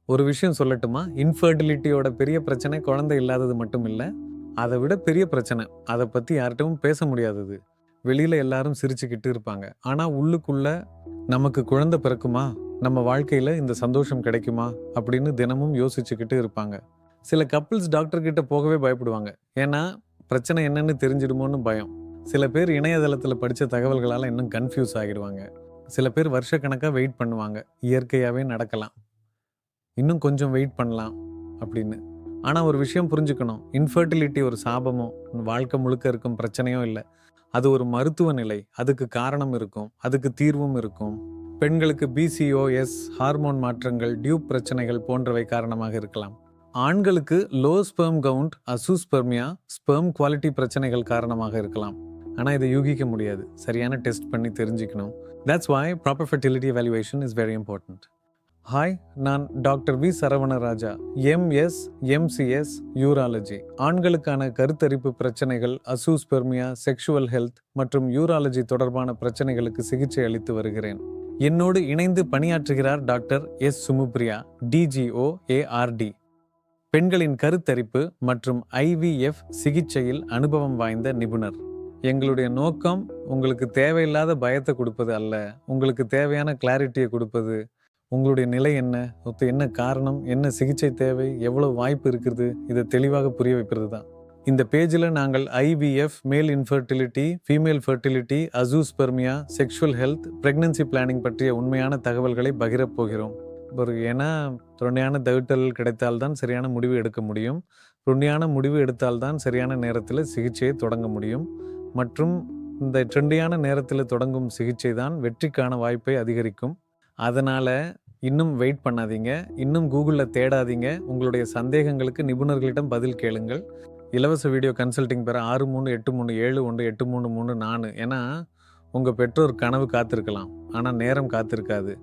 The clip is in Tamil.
ஒரு விஷயம் சொல்லட்டுமா? இன்ஃபர்டிலிட்டியோட பெரிய பிரச்சனை குழந்தை இல்லாதது மட்டும் இல்ல. அத விட பெரிய பிரச்சனை. அத பத்தி யார்ட்டயும் பேச முடியாதது. வெளியில எல்லாரும் சிரிச்சுக்கிட்டு இருப்பாங்க. ஆனா உள்ளுக்குள்ள நமக்கு குழந்தை பிறக்குமா? நம்ம வாழ்க்கையில இந்த சந்தோஷம் கிடைக்குமா? அப்படின்னு தினமும் யோசிச்சுக்கிட்டு இருப்பாங்க. சில கப்பிள்ஸ் டாக்டர் கிட்ட போகவே பயப்படுவாங்க. ஏன்னா, பிரச்சனை என்னன்னு தெரிஞ்சிடுமோன்னு பயம். சில பேர் இணையதளத்துல படிச்ச தகவல்களால இன்னும் கன்ஃப்யூஸ் ஆகிடுவாங்க. சில பேர் வருஷக்கணக்கா வெயிட் பண்ணுவாங்க. இயற்கையாவே நடக்கலாம். இன்னும் கொஞ்சம் வெயிட் பண்ணலாம் அப்படின்னு. ஆனா ஒரு விஷயம் புரிஞ்சுக்கணும். இன்ஃபர்டிலிட்டி ஒரு சாபமோ, வாழ்க்கை முழுக்க இருக்கும் பிரச்சனையோ இல்ல. அது ஒரு மருத்துவ நிலை. அதுக்கு காரணம் இருக்கும். அதுக்கு தீர்வும் இருக்கும். பெண்களுக்கு பிசிஓஎஸ், ஹார்மோன் மாற்றங்கள், டியூப் பிரச்சனைகள் போன்றவை காரணமாக இருக்கலாம். ஆண்களுக்கு low sperm count, azoospermia, sperm quality பிரச்சனைகள் காரணமாக இருக்கலாம். ஆனா இதை யூகிக்க முடியாது. சரியான டெஸ்ட் பண்ணி தெரிஞ்சுக்கணும். That's why proper fertility evaluation is very important. Hi, நான் doctor V Saravanaraja, MS MCS urology. ஆண்களுக்கான கருத்தரிப்பு பிரச்சனைகள், அசூஸ்பெர்மியா, செக்ஷுவல் ஹெல்த் மற்றும் யூராலஜி தொடர்பான பிரச்சனைகளுக்கு சிகிச்சை அளித்து வருகிறேன். என்னோடு இணைந்து பணியாற்றுகிறார் doctor S Sumupriya, DGO ART. பெண்களின் கருத்தரிப்பு மற்றும் ஐவிஎஃப் சிகிச்சையில் அனுபவம் வாய்ந்த நிபுணர். எங்களுடைய நோக்கம் உங்களுக்கு தேவையில்லாத பயத்தை கொடுப்பது அல்ல, உங்களுக்கு தேவையான கிளாரிட்டியை கொடுப்பது. உங்களுடைய நிலை என்ன காரணம், என்ன சிகிச்சை தேவை, எவ்வளவு வாய்ப்பு இருக்குது, இதை தெளிவாக புரிய வைக்கிறது தான். இந்த பேஜில் நாங்கள் IVF, male infertility, female fertility, azoospermia, sexual health, pregnancy planning பற்றிய உண்மையான தகவல்களை பகிரப் போகிறோம். ஏன்னா உண்மையான தகவல் கிடைத்தால்தான் சரியான முடிவு எடுக்க முடியும். உண்மையான முடிவு எடுத்தால்தான் சரியான நேரத்தில் சிகிச்சையை தொடங்க முடியும். மற்றும் இந்த ட்ரெண்டியான நேரத்தில் தொடங்கும் சிகிச்சை தான் வெற்றிக்கான வாய்ப்பை அதிகரிக்கும். அதனால் இன்னும் வெயிட் பண்ணாதீங்க, இன்னும் கூகுளில் தேடாதீங்க. உங்களுடைய சந்தேகங்களுக்கு நிபுணர்களிடம் பதில் கேளுங்கள். இலவச வீடியோ கன்சல்டிங் பெற 6383718334. ஏன்னா உங்கள் பெற்றோர் கனவு காத்திருக்கலாம், ஆனால் நேரம் காத்திருக்காது.